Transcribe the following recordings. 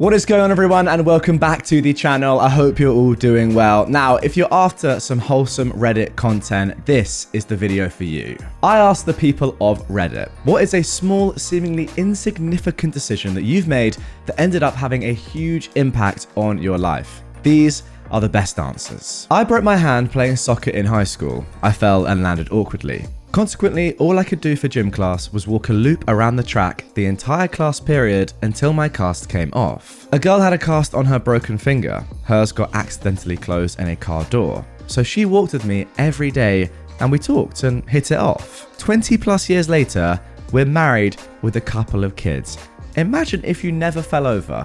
What is going on, everyone, and welcome back to the channel. I hope you're all doing well. Now, if you're after some wholesome Reddit content, this is the video for you. I asked the people of Reddit, what is a small, seemingly insignificant decision that you've made that ended up having a huge impact on your life? These are the best answers. I broke my hand playing soccer in high school. I fell and landed awkwardly. Consequently, all I could do for gym class was walk a loop around the track the entire class period until my cast came off. A girl had a cast on her broken finger. Hers got accidentally closed in a car door. So she walked with me every day and we talked and hit it off. 20 plus years later, we're married with a couple of kids. Imagine if you never fell over.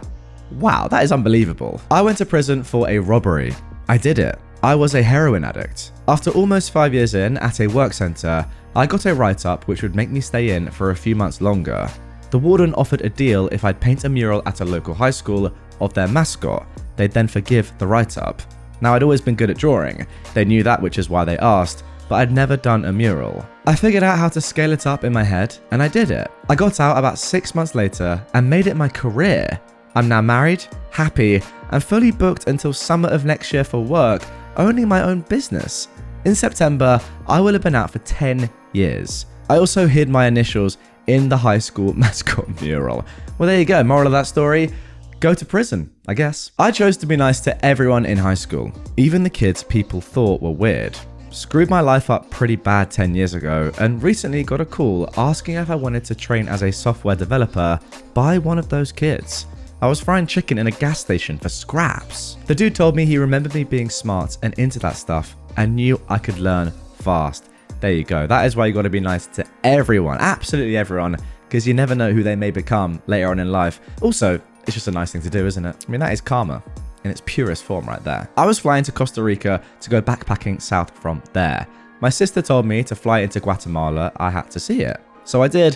Wow, that is unbelievable. I went to prison for a robbery. I did it. I was a heroin addict. After almost 5 years in at a work centre, I got a write-up which would make me stay in for a few months longer. The warden offered a deal if I'd paint a mural at a local high school of their mascot. They'd then forgive the write-up. Now, I'd always been good at drawing. They knew that, which is why they asked, but I'd never done a mural. I figured out how to scale it up in my head, and I did it. I got out about 6 months later and made it my career. I'm now married, happy, and fully booked until summer of next year for work, owning my own business. In September, I will have been out for 10 years. I also hid my initials in the high school mascot mural. Well, there you go. Moral of that story, go to prison, I guess. I chose to be nice to everyone in high school, even the kids people thought were weird. Screwed my life up pretty bad 10 years ago and recently got a call asking if I wanted to train as a software developer by one of those kids. I was frying chicken in a gas station for scraps. The dude told me he remembered me being smart and into that stuff and knew I could learn fast. There you go. That is why you got to be nice to everyone, absolutely everyone, because you never know who they may become later on in life. Also, it's just a nice thing to do, isn't it? I mean, that is karma in its purest form right there. I was flying to Costa Rica to go backpacking south from there. My sister told me to fly into Guatemala. I had to see it. So I did,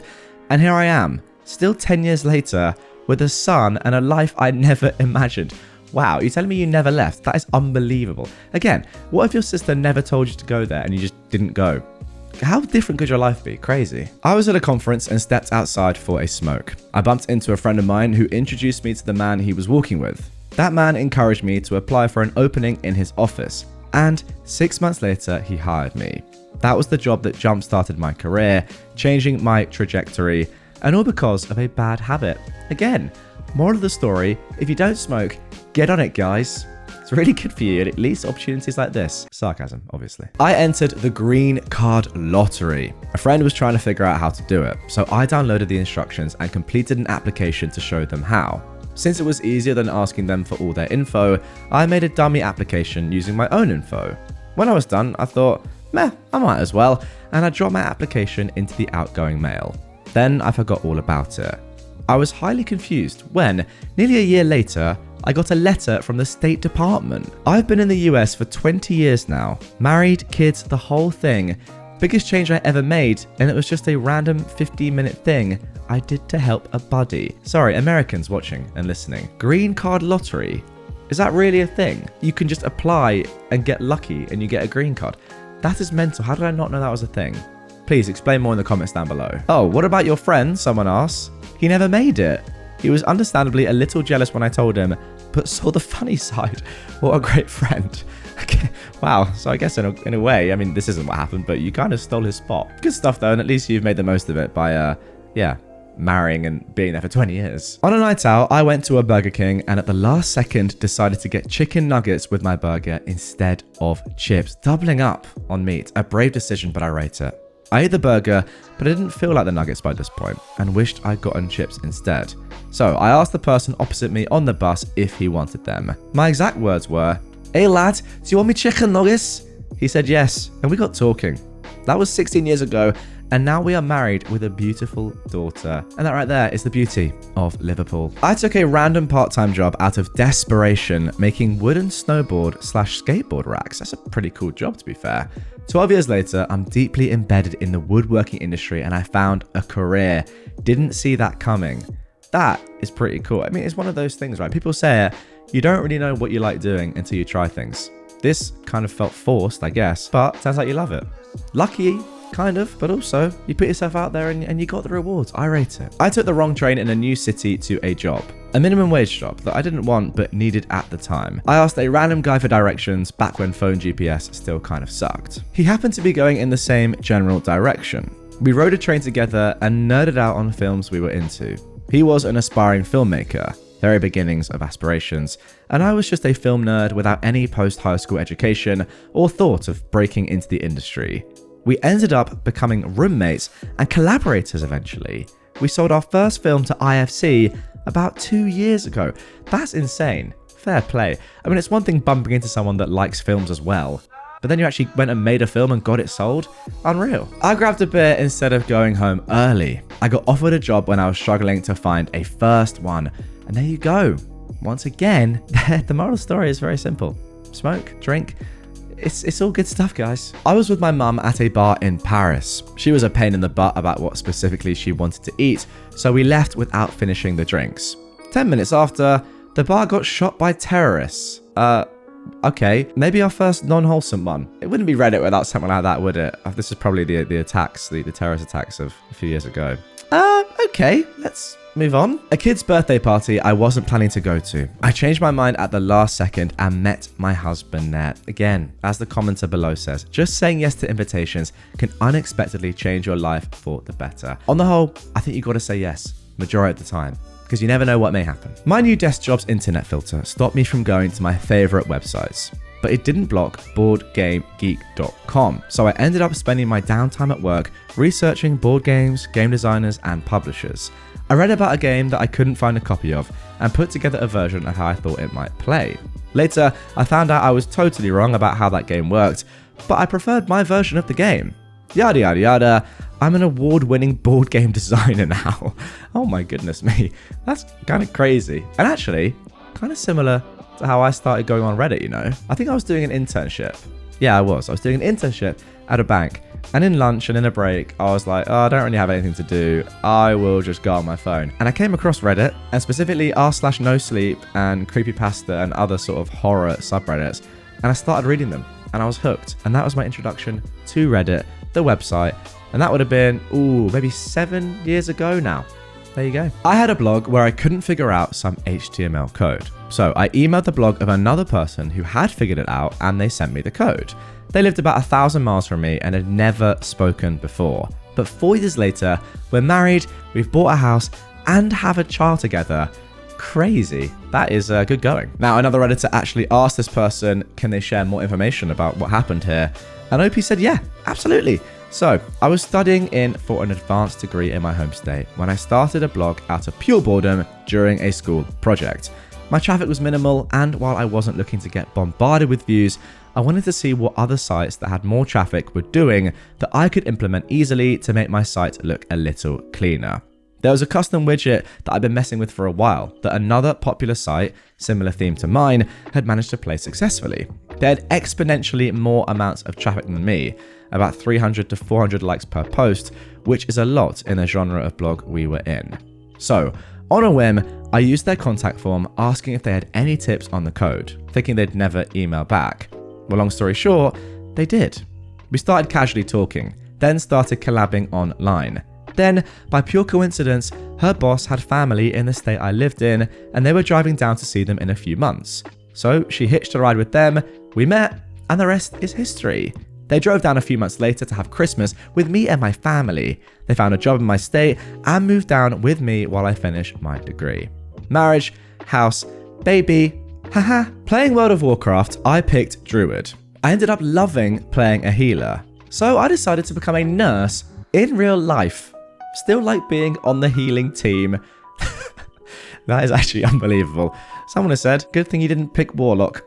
and here I am, still 10 years later, with a son and a life I never imagined. Wow, you're telling me you never left? That is unbelievable. Again, what if your sister never told you to go there and you just didn't go? How different could your life be? Crazy. I was at a conference and stepped outside for a smoke. I bumped into a friend of mine who introduced me to the man he was walking with. That man encouraged me to apply for an opening in his office. And 6 months later, he hired me. That was the job that jump-started my career, changing my trajectory, and all because of a bad habit. Again, moral of the story, if you don't smoke, get on it, guys. It's really good for you and it leads to opportunities like this. Sarcasm, obviously. I entered the green card lottery. A friend was trying to figure out how to do it, so I downloaded the instructions and completed an application to show them how. Since it was easier than asking them for all their info, I made a dummy application using my own info. When I was done, I thought, meh, I might as well, and I dropped my application into the outgoing mail. Then I forgot all about it. I was highly confused when, nearly a year later, I got a letter from the State Department. I've been in the US for 20 years now. Married, kids, the whole thing. Biggest change I ever made, and it was just a random 15-minute thing I did to help a buddy. Sorry, Americans watching and listening. Green card lottery. Is that really a thing? You can just apply and get lucky and you get a green card. That is mental. How did I not know that was a thing? Please explain more in the comments down below. Oh, what about your friend? Someone asks. He never made it. He was understandably a little jealous when I told him, but saw the funny side. What a great friend. Okay. Wow. So I guess in a way, I mean, this isn't what happened, but you kind of stole his spot. Good stuff though, and at least you've made the most of it by, marrying and being there for 20 years. On a night out, I went to a Burger King and at the last second decided to get chicken nuggets with my burger instead of chips, doubling up on meat. A brave decision, but I rate it. I ate the burger, but I didn't feel like the nuggets by this point and wished I'd gotten chips instead. So I asked the person opposite me on the bus if he wanted them. My exact words were, "Hey lad, do you want me chicken nuggets?" He said yes, and we got talking. That was 16 years ago, and now we are married with a beautiful daughter. And that right there is the beauty of Liverpool. I took a random part-time job out of desperation, making wooden snowboard/skateboard racks. That's a pretty cool job, to be fair. 12 years later, I'm deeply embedded in the woodworking industry and I found a career. Didn't see that coming. That is pretty cool. I mean, it's one of those things, right? People say it, you don't really know what you like doing until you try things. This kind of felt forced, I guess, but sounds like you love it. Lucky, kind of, but also you put yourself out there and you got the rewards. I rate it. I took the wrong train in a new city to a job. A minimum wage job that I didn't want but needed at the time. I asked a random guy for directions back when phone GPS still kind of sucked. He happened to be going in the same general direction. We rode a train together and nerded out on films we were into. He was an aspiring filmmaker, very beginnings of aspirations, and I was just a film nerd without any post-high school education or thought of breaking into the industry. We ended up becoming roommates and collaborators eventually. We sold our first film to IFC about 2 years ago. That's insane. Fair play. I mean, it's one thing bumping into someone that likes films as well, but then you actually went and made a film and got it sold? Unreal. I grabbed a beer instead of going home early. I got offered a job when I was struggling to find a first one. And there you go. Once again, the moral of the story is very simple. Smoke, drink. It's all good stuff, guys. I was with my mum at a bar in Paris. She was a pain in the butt about what specifically she wanted to eat, so we left without finishing the drinks. 10 minutes after, the bar got shot by terrorists. Okay, maybe our first non-wholesome one. It wouldn't be Reddit without something like that, would it? This is probably the attacks, the terrorist attacks of a few years ago. Okay, let's move on. A kid's birthday party I wasn't planning to go to. I changed my mind at the last second and met my husband there. Again, as the commenter below says, just saying yes to invitations can unexpectedly change your life for the better. On the whole, I think you got to say yes, majority of the time, because you never know what may happen. My new desk job's internet filter stopped me from going to my favorite websites, but it didn't block BoardGameGeek.com. So I ended up spending my downtime at work researching board games, game designers, and publishers. I read about a game that I couldn't find a copy of and put together a version of how I thought it might play. Later, I found out I was totally wrong about how that game worked, but I preferred my version of the game. Yada yada yada. I'm an award-winning board game designer now. Oh my goodness me. That's kind of crazy. And actually, kind of similar to how I started going on Reddit, you know. I think I was doing an internship. Yeah, I was doing an internship at a bank. And in lunch and in a break, I was like, oh, I don't really have anything to do. I will just go on my phone. And I came across Reddit, and specifically r/nosleep and creepypasta and other sort of horror subreddits. And I started reading them, and I was hooked. And that was my introduction to Reddit, the website. And that would have been, maybe 7 years ago now. There you go. I had a blog where I couldn't figure out some HTML code. So I emailed the blog of another person who had figured it out, and they sent me the code. They lived about 1,000 miles from me and had never spoken before. But 4 years later, we're married, we've bought a house, and have a child together. Crazy. That is good going. Now, another Redditor actually asked this person, can they share more information about what happened here? And OP said, yeah, absolutely. So, I was studying for an advanced degree in my home state when I started a blog out of pure boredom during a school project. My traffic was minimal, and while I wasn't looking to get bombarded with views, I wanted to see what other sites that had more traffic were doing that I could implement easily to make my site look a little cleaner. There was a custom widget that I'd been messing with for a while that another popular site, similar theme to mine, had managed to play successfully. They had exponentially more amounts of traffic than me, about 300 to 400 likes per post, which is a lot in the genre of blog we were in. So, on a whim, I used their contact form asking if they had any tips on the code, thinking they'd never email back. Well, long story short, they did. We started casually talking, then started collabing online. Then, by pure coincidence, her boss had family in the state I lived in, and they were driving down to see them in a few months. So she hitched a ride with them, we met, and the rest is history. They drove down a few months later to have Christmas with me and my family. They found a job in my state and moved down with me while I finished my degree. Marriage, house, baby, haha. Playing World of Warcraft, I picked Druid. I ended up loving playing a healer. So I decided to become a nurse in real life. Still like being on the healing team. That is actually unbelievable. Someone has said, good thing you didn't pick Warlock.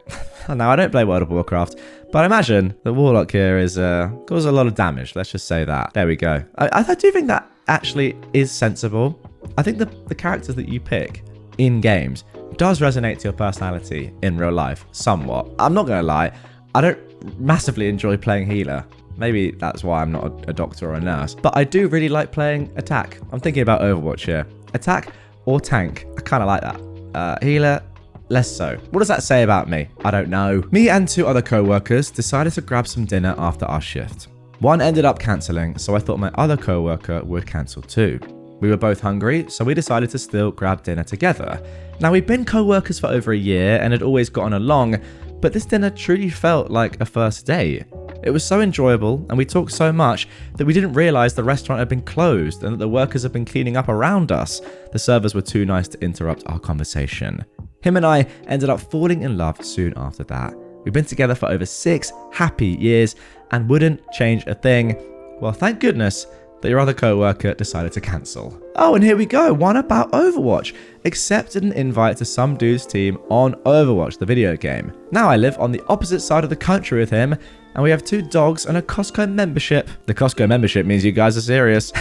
Now, I don't play World of Warcraft, but I imagine the Warlock here is causes a lot of damage. Let's just say that. There we go. I do think that actually is sensible. I think the characters that you pick in games does resonate to your personality in real life somewhat. I'm not going to lie. I don't massively enjoy playing healer. Maybe that's why I'm not a doctor or a nurse. But I do really like playing attack. I'm thinking about Overwatch here. Attack or tank. I kind of like that. Healer, less so. What does that say about me? I don't know. Me and 2 other co-workers decided to grab some dinner after our shift. One ended up cancelling, so I thought my other co-worker would cancel too. We were both hungry, so we decided to still grab dinner together. Now, we'd been co-workers for over a year and had always gotten along, but this dinner truly felt like a first date. It was so enjoyable, and we talked so much that we didn't realise the restaurant had been closed and that the workers had been cleaning up around us. The servers were too nice to interrupt our conversation. Him and I ended up falling in love soon after that. We've been together for over 6 happy years and wouldn't change a thing. Well, thank goodness that your other co-worker decided to cancel. Oh, and here we go. One about Overwatch. Accepted an invite to some dude's team on Overwatch, the video game. Now I live on the opposite side of the country with him, and we have 2 dogs and a Costco membership. The Costco membership means you guys are serious.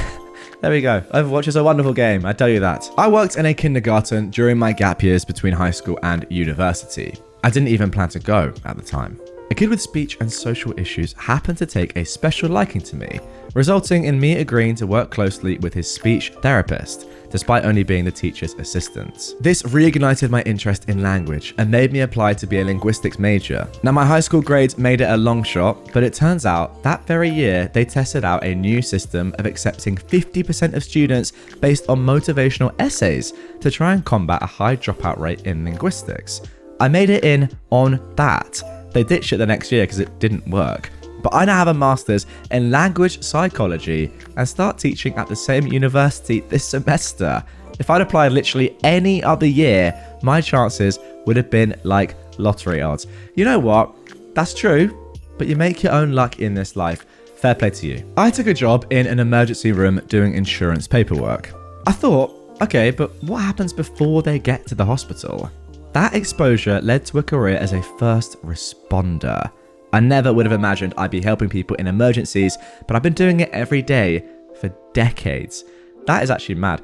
There we go. Overwatch is a wonderful game, I tell you that. I worked in a kindergarten during my gap years between high school and university. I didn't even plan to go at the time. A kid with speech and social issues happened to take a special liking to me, resulting in me agreeing to work closely with his speech therapist, despite only being the teacher's assistant. This reignited my interest in language and made me apply to be a linguistics major. Now, my high school grades made it a long shot, but it turns out that very year they tested out a new system of accepting 50% of students based on motivational essays to try and combat a high dropout rate in linguistics. I made it in on that. They ditched it the next year because it didn't work. But I now have a master's in language psychology and start teaching at the same university this semester. If I'd applied literally any other year, my chances would have been like lottery odds. You know what? That's true, but you make your own luck in this life. Fair play to you. I took a job in an emergency room doing insurance paperwork. I thought, okay, but what happens before they get to the hospital? That exposure led to a career as a first responder. I never would have imagined I'd be helping people in emergencies, but I've been doing it every day for decades. That is actually mad.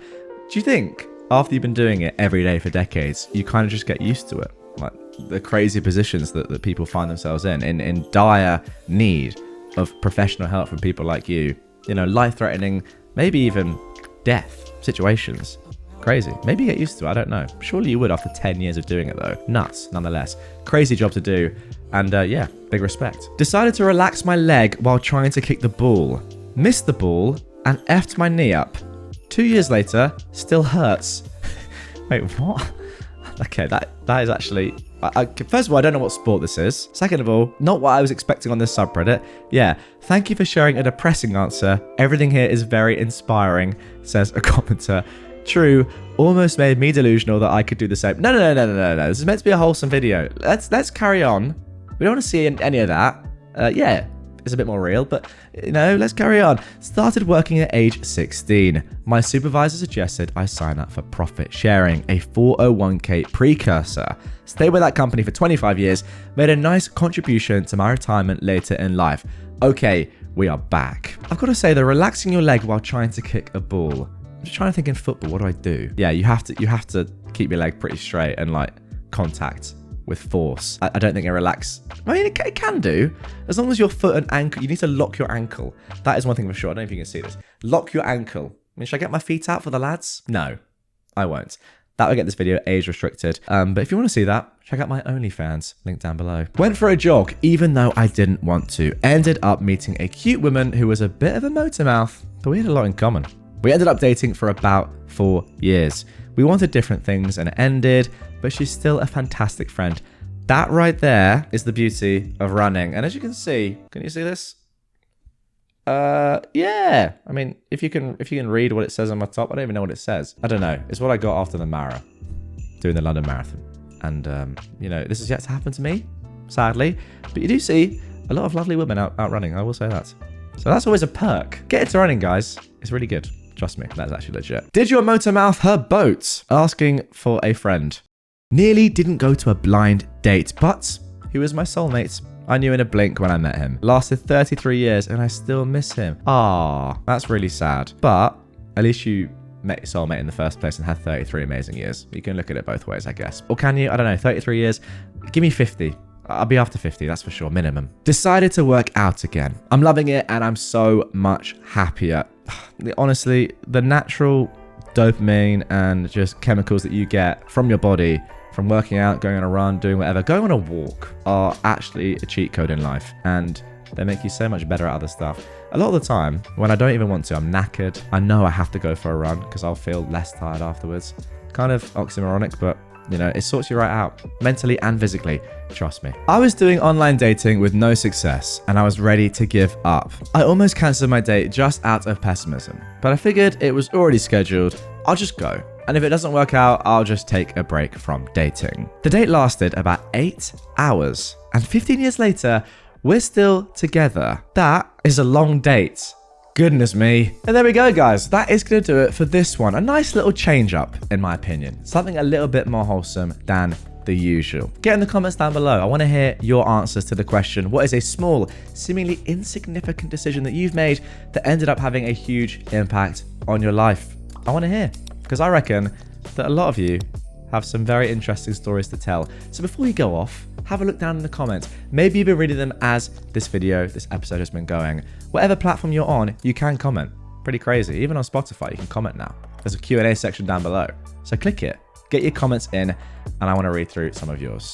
Do you think after you've been doing it every day for decades, you kind of just get used to it? Like the crazy positions that people find themselves in dire need of professional help from people like you. You know, life-threatening, maybe even death situations. Crazy. Maybe you get used to it, I don't know. Surely you would after 10 years of doing it though. Nuts, nonetheless. Crazy job to do. And yeah, big respect. Decided to relax my leg while trying to kick the ball. Missed the ball and effed my knee up. 2 years later, still hurts. Wait, what? Okay, that is actually... first of all, I don't know what sport this is. Second of all, not what I was expecting on this subreddit. Yeah, thank you for sharing a depressing answer. Everything here is very inspiring, says a commenter. True, almost made me delusional that I could do the same. No. This is meant to be a wholesome video. Let's carry on. We don't want to see any of that. Yeah, it's a bit more real, but you know, let's carry on. Started working at age 16. My supervisor suggested I sign up for profit sharing, a 401k precursor. Stayed with that company for 25 years, made a nice contribution to my retirement later in life. Okay, we are back. I've got to say, the relaxing your leg while trying to kick a ball. I'm just trying to think in football, what do I do? Yeah, you have to keep your leg pretty straight and like contact with force. I don't think it relax. I mean, it can do, as long as your foot and ankle, you need to lock your ankle. That is one thing for sure. I don't know if you can see this. Lock your ankle. I mean, should I get my feet out for the lads? No, I won't. That will get this video age restricted. But if you want to see that, check out my OnlyFans, link down below. Went for a jog, even though I didn't want to. Ended up meeting a cute woman who was a bit of a motor mouth, but we had a lot in common. We ended up dating for about 4 years. We wanted different things and it ended, but she's still a fantastic friend. That right there is the beauty of running. And as you can see, can you see this? Yeah. I mean, if you can read what it says on my top, I don't even know what it says. I don't know. It's what I got after the Mara, doing the London Marathon. And, you know, this is yet to happen to me, sadly. But you do see a lot of lovely women out running, I will say that. So that's always a perk. Get into running, guys. It's really good. Trust me, that's actually legit. Did your motor mouth her boat? Asking for a friend. Nearly didn't go to a blind date, but he was my soulmate. I knew in a blink when I met him. Lasted 33 years and I still miss him. Ah, that's really sad. But at least you met your soulmate in the first place and had 33 amazing years. You can look at it both ways, I guess. Or can you? I don't know, 33 years? Give me 50. I'll be after 50, that's for sure, minimum. Decided to work out again. I'm loving it and I'm so much happier. Honestly, the natural dopamine and just chemicals that you get from your body, from working out, going on a run, doing whatever, going on a walk, are actually a cheat code in life. And They make you so much better at other stuff. A lot of the time, when I don't even want to, I'm knackered. I know I have to go for a run because I'll feel less tired afterwards. Kind of oxymoronic, but you know, it sorts you right out, mentally and physically, trust me. I was doing online dating with no success, and I was ready to give up. I almost cancelled my date just out of pessimism, but I figured it was already scheduled, I'll just go. And if it doesn't work out, I'll just take a break from dating. The date lasted about 8 hours, and 15 years later, we're still together. That is a long date. Goodness me. And there we go, guys. That is going to do it for this one. A nice little change up, in my opinion. Something a little bit more wholesome than the usual. Get in the comments down below. I want to hear your answers to the question, what is a small, seemingly insignificant decision that you've made that ended up having a huge impact on your life? I want to hear, because I reckon that a lot of you have some very interesting stories to tell. So before you go off, have a look down in the comments. Maybe you've been reading them as this episode has been going. Whatever platform you're on, you can comment. Pretty crazy. Even on Spotify, you can comment now. There's a Q&A section down below. So click it, get your comments in, and I want to read through some of yours.